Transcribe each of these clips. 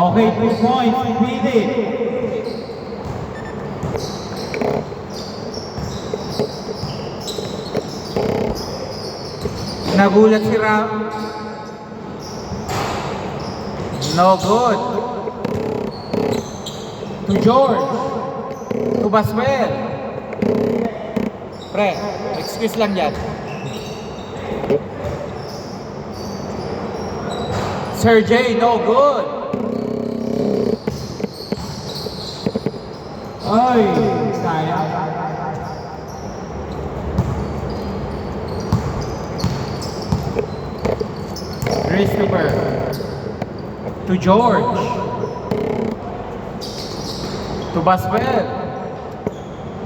Okay, 2 points. Philip. Nagulat si Ram. No good. To George. To Baswell. Pre, excuse lang yan. Sergey, no good. Ay, sayang. Christopher. To George. To Baswell.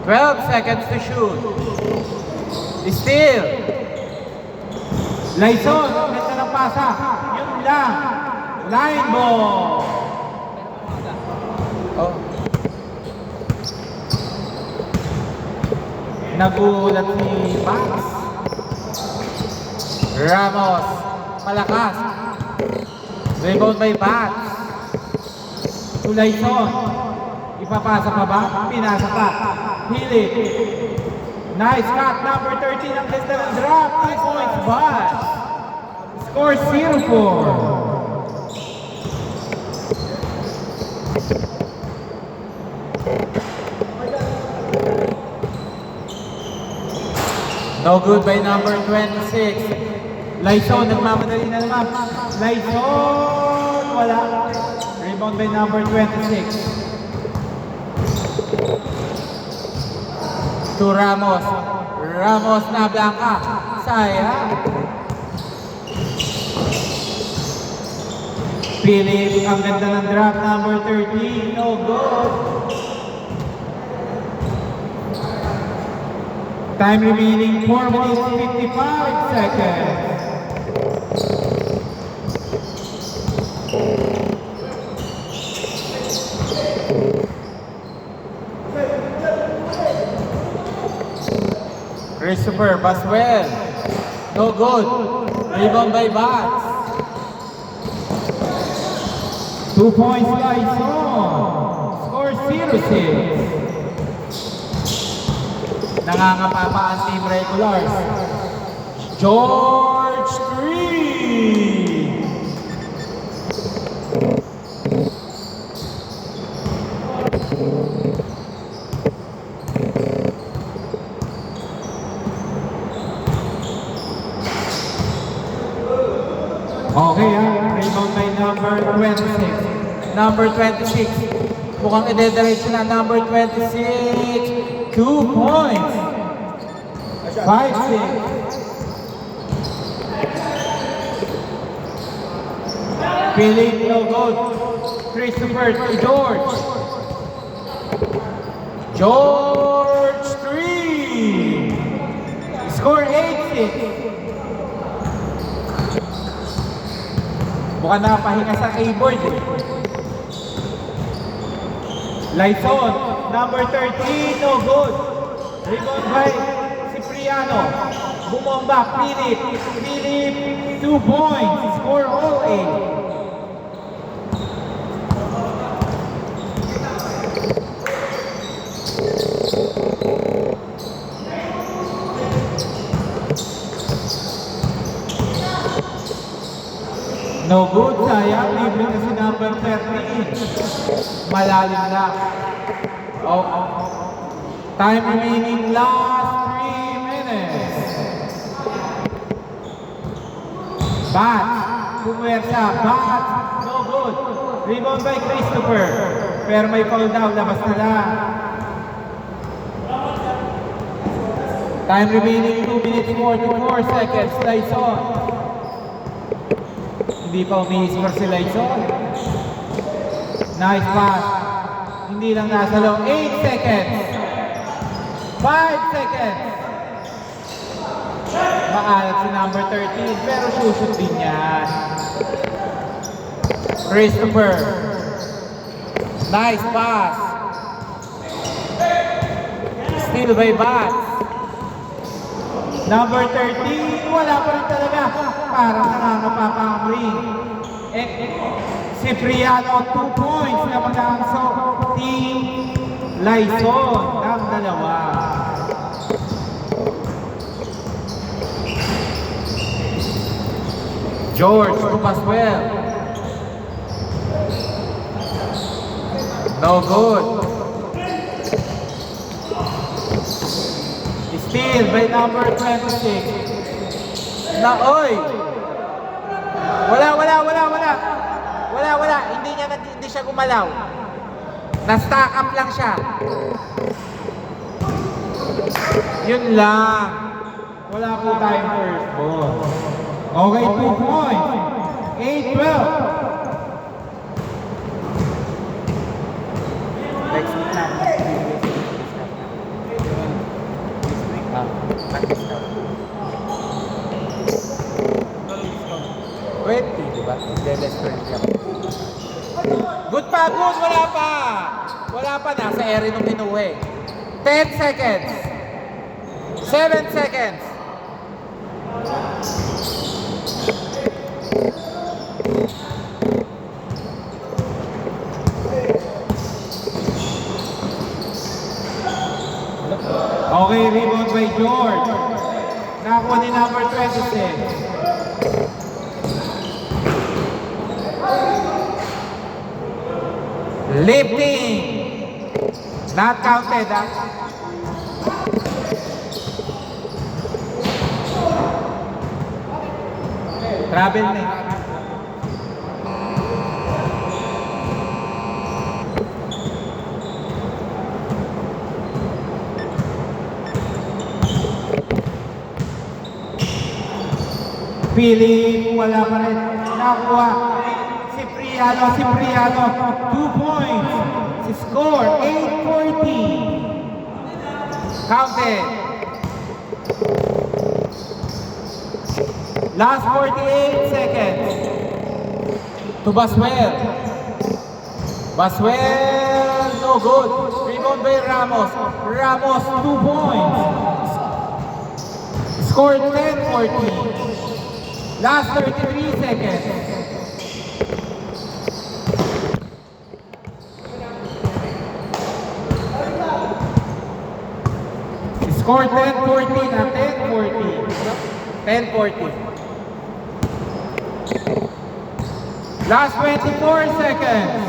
12 seconds to shoot. Still. Lyson, ganda ng pasa. Yun lang. Line ball. Oh. Nagulat si Max. Ramos. Malakas. Rebound by Bats. To Lyson. Ipapasa pa ba? Pinasa pa. Philip. Nice cut. Number 13 ang ganda ng drop. 3 points Bats. Score 0-4. No good by number 26. Lyson, nagmamadali na naman. Lyson, wala. Rebound by number 26. To Ramos. Ramos na Blanca. Sayang. Philip, ang ganda ng drop. Number 13. No good. Time remaining 4 minutes 55 seconds. Christopher Baswell. No good. Rebound by Bats. 2 points Lyson. Score 0-6. Nangangapa pa ang team regulars. George Green. Okay, rebound by number 26. Number 26. Mukhang idediretso na number 26. 2 points. 5-6. Philip, no good. Christopher to George. George 3. Score 8-6. Mukhang napahinga sa keyboard eh. Lyson, number 13, no good. Rebound by Cipriano. Bumomba, Philip. Philip, 2 points. Score all 8. No good, sayang. Libre na si number 13. Malalim na. Oh. Time remaining last 3 minutes. Bats. Pumersa. Bats. No good. Rebound by Christopher. Pero may foul down. Labas na lang. Time remaining 2 minutes 44 seconds. Lyson. Hindi pa umihisper si Lyson. Nice pass. Hindi lang nasa loob. 8 seconds. 5 seconds. Maalat si number 13 pero shoot din yan. Christopher. Nice pass. Steal by Bats. Number 13, wala pa rin talaga. Parang nangangapa pa ang ring. Cipriano, 2 points na magdangso. Team Laison ng dalawa. George to Pascual. No good. Steal by number 26. Na, oy! Wala. Hindi siya gumalaw. Na-stack up lang siya. Yun lang. Wala po tayong first ball. Okay, 2 points. 8-12. Next week na. Discount. 20, diba? Less 20 ako. Good pa, good! Wala pa. Nasa area nung kinuha. 10 seconds. 7 seconds. Okay, rebound by George. Nakakuha ni number 26. Lifting. Not counted, ha? Travel na. Philip, wala pa rin. Nakuha. Cipriano, 2 points. Score, 8-14. Counted. Last 48 seconds. To Baswell. No good. Rebound by Ramos. 2 points. Score 10-14. Last 33 seconds. Score 10-14 at 10-14. 10-14. Last 24 seconds.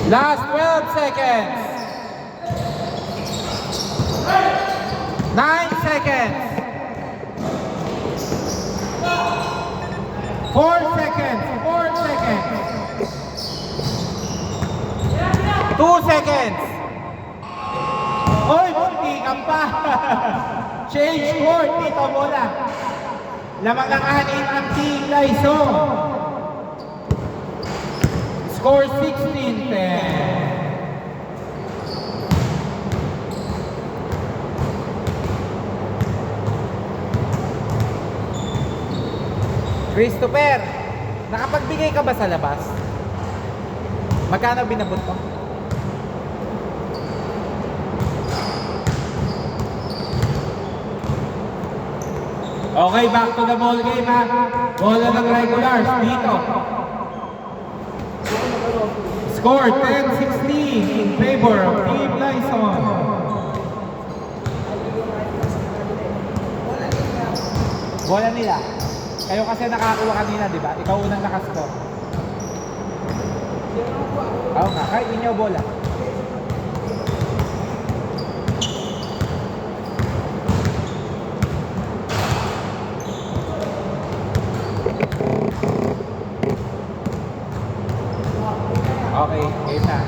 Last 12 seconds. 9 seconds. 4 seconds. 2 seconds. Oy, bunti ka pa. Change court dito muna. Lamang ng anin ang Team Laison. Score 16-10. Christopher, nakapagbigay ka ba sa labas? Magkano binabot mo? Okay, back to the ball game, ha. Bola ng regulars dito. Score 10-16 in favor of Team Laison. Bola nila. Kayo kasi nakakuha kanina, di ba? Ikaw unang nakascore. Oo nga, kahit inyo bola. Okay, game na.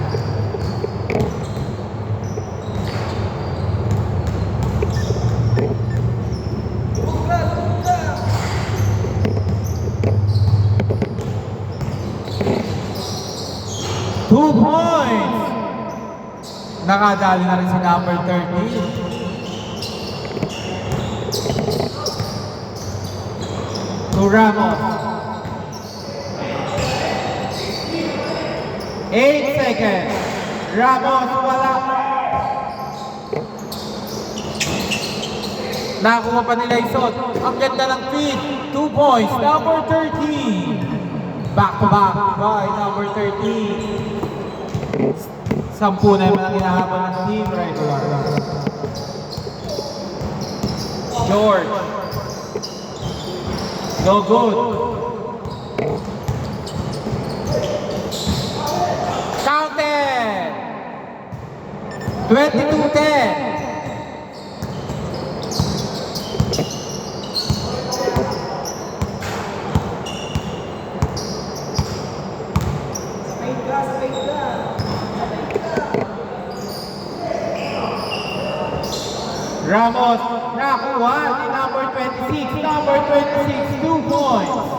Two points! Nakadali na rin si number 13. To Ramos. 8 seconds. Ramos wala. Nakakuha pa nila Ison. Ang ganda ng feed. 2 points. Number 13. Back to back by number 13. 10 na yung mga hinahabol ng team regular. George. No good. Counted. 22-10. Ramos, nakuha ni number 26. Number 26, 2 points.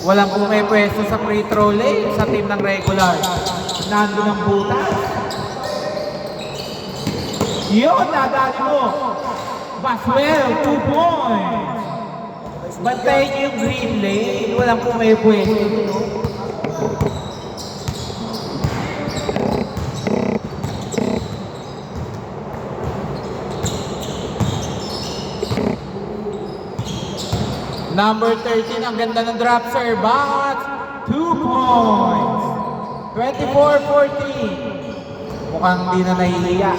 Walang pumipwesto sa free throw lane sa team ng regular. Nandun ang butas. Yun, nadali mo. Baswell, 2 points. Bantayin niyo yung green lane. Walang pumipwesto. No? Number 13, ang ganda ng drop serve, but 2 points. 24-14. Mukhang hindi na nahihiya.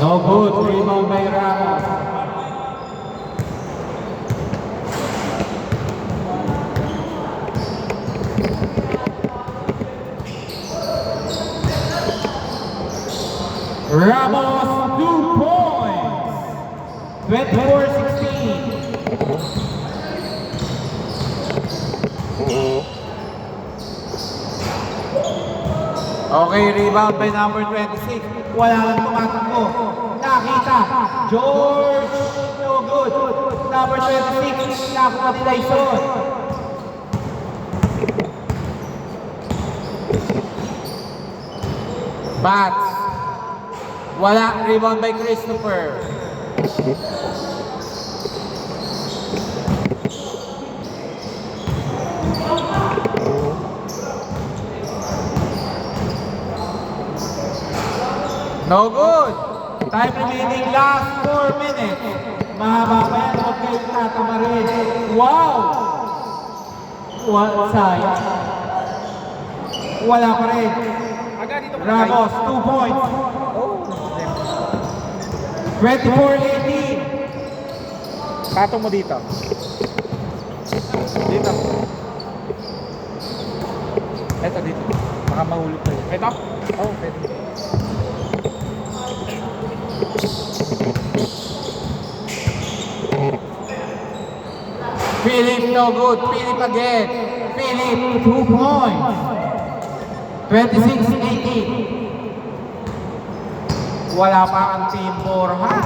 No good, rebound by Ramos. Ramos, 2 points. 24-16. Okay, rebound by number 26. Wala lang tumatakbo. Nakita. George, no good. Number 26, nakuha nila Ison. Bats. Wala, rebound by Christopher. No good. Time remaining last 4 minutes. Mahaba pa yan, huwag kayo tatamarin. Wow! Sayang. Wala pa rin. Ramos, 2 points. 24-18. Patong mo dito. Dito. Eto dito. Baka mahulog tayo. Ito? Oh, pwede. Philip, no good. Philip again. Philip, 2 points. 26-18. Wala pa ang team 4, ha?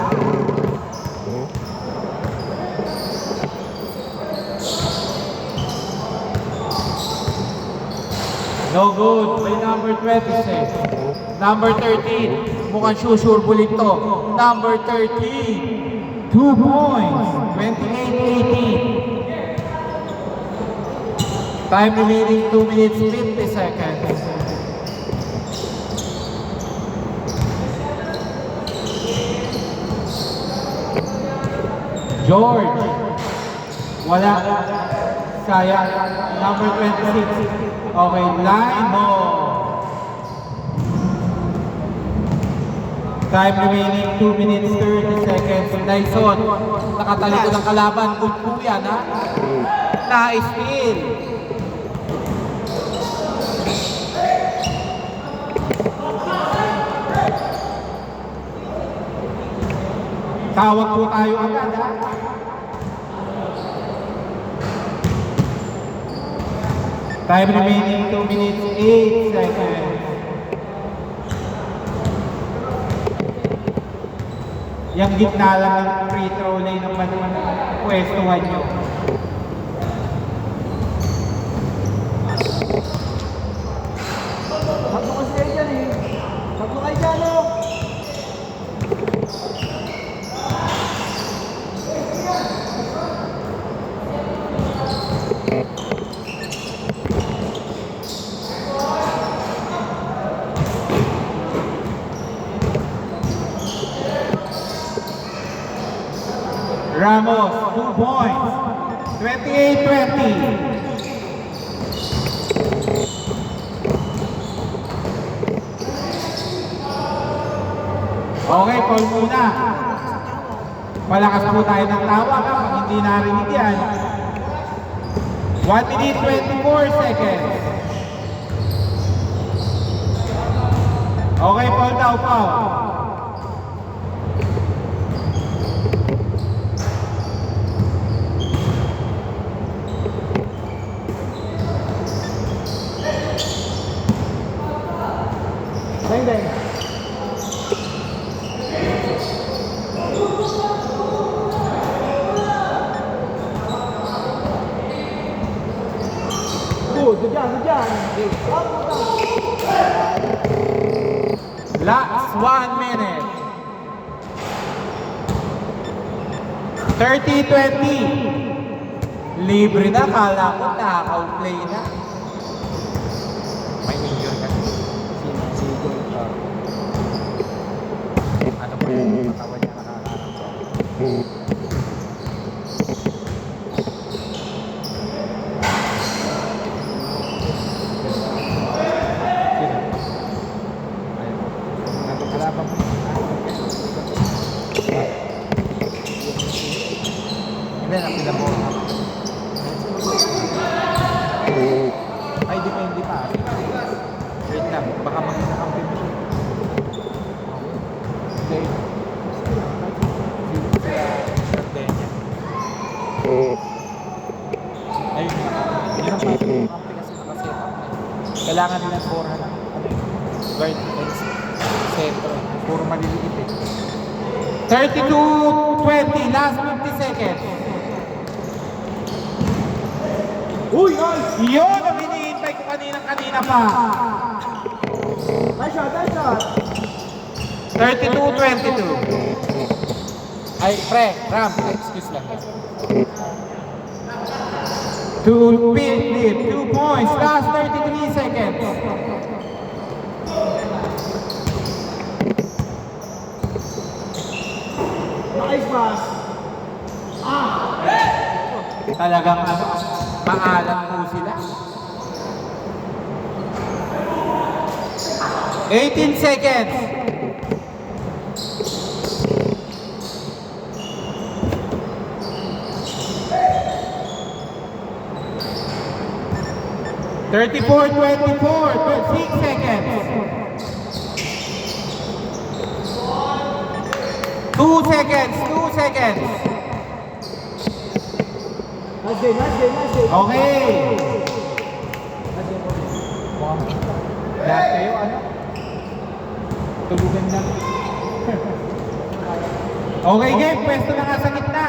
No good. May number 26. Number 13. Mukhang sure bulit to. Number 13. 2 points. 28-18. Time remaining 2 minutes 50 seconds. George. Wala. Sayang. Number 26. Okay, line ball. Time remaining 2 minutes 30 seconds. Dyson, nakatalikod ng kalaban. Good po yan, ha? Na-steal. Tawag po tayo agad, ha? Time remaining 2 minutes 8 seconds. Yung gitna lang ng free throw lane ng pwestuhan nyo. Tatlo kasi kayo dyan eh. Tatlo kayo dyan o. Ramos, 2 points. 28-20. Okay, Paul muna. Palakas po tayo ng tawa kapag hindi narinig yan. 1 minute 24 seconds. Okay, Paul daw, Paul. Deng, deng. Good job. Last 1 minute. 30-20. Libre na, kala ko nakaka-play na. May injury kasi. Si Gold. Ano po yung katawan niya nakakarang. Hindi na pinabong ako. Ay, depende pa. Wait lang, baka maging nakampi mo siya. Hindi. Sila niya. Ayun yun ang pati kampi kasi nakaset up na. Kailangan nilang forehand. Ano yun? Guard and center. Puro maliliit eh. 32-20, last 50 seconds. Uy! Nice! Yun ang hinihintay ko kanina pa. Nice shot! 32-22. Ay, pre, Ram, excuse lang. 2 points, last 33 seconds. Nice pass! Talagang maalam po sila. 18 seconds. Thirty-four, 6 seconds. 2 seconds. Nice game. Okay. Lahat kayo, ano? Tulugan lang. Okay, game. Pwesto na nga sa gitna.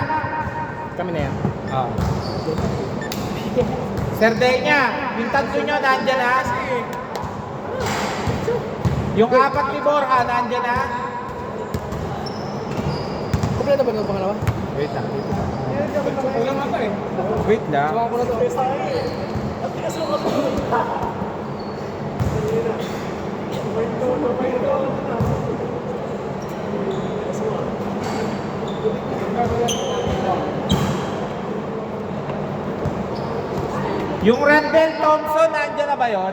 Kami na yan. Sir Denya, yung tatlo nyo nandyan na. Yung apat ni Borja nandyan na. Kompleto ba ng pangalawa? Wait lang. Kulang ata eh. Wait lang. Sumawa ko na to. Yung Randall Thompson, nandyan na ba yun?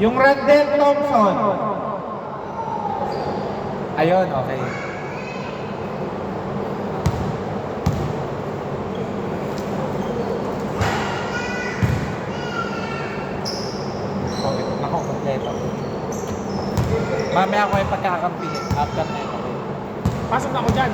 Yung Randall Thompson. Ayun, okay. Ako, kompleto. Mamaya ako yung pagkakampihin. After na ito. Pasok na ako dyan.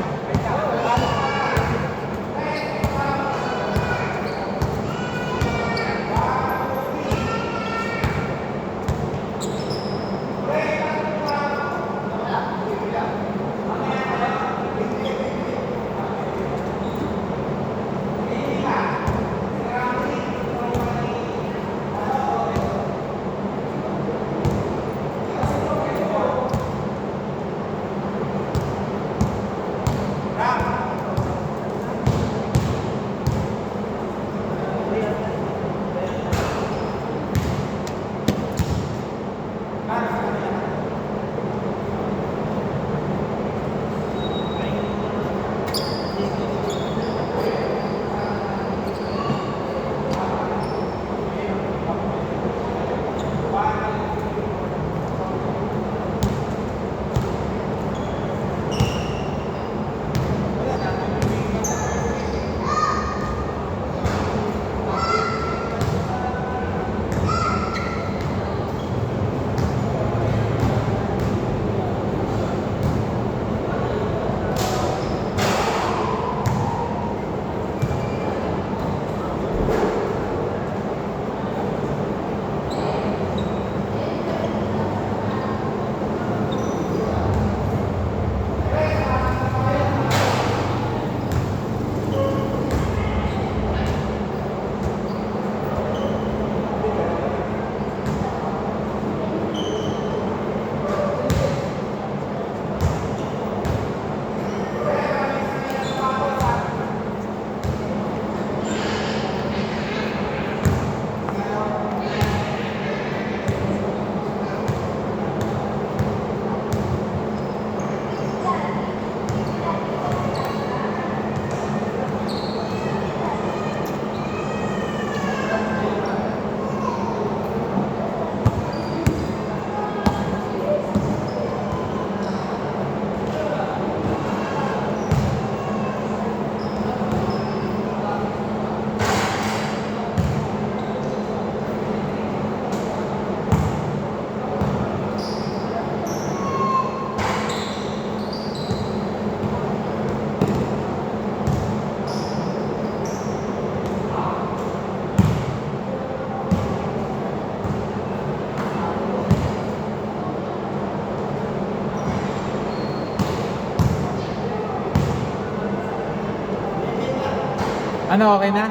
Ano, okay na?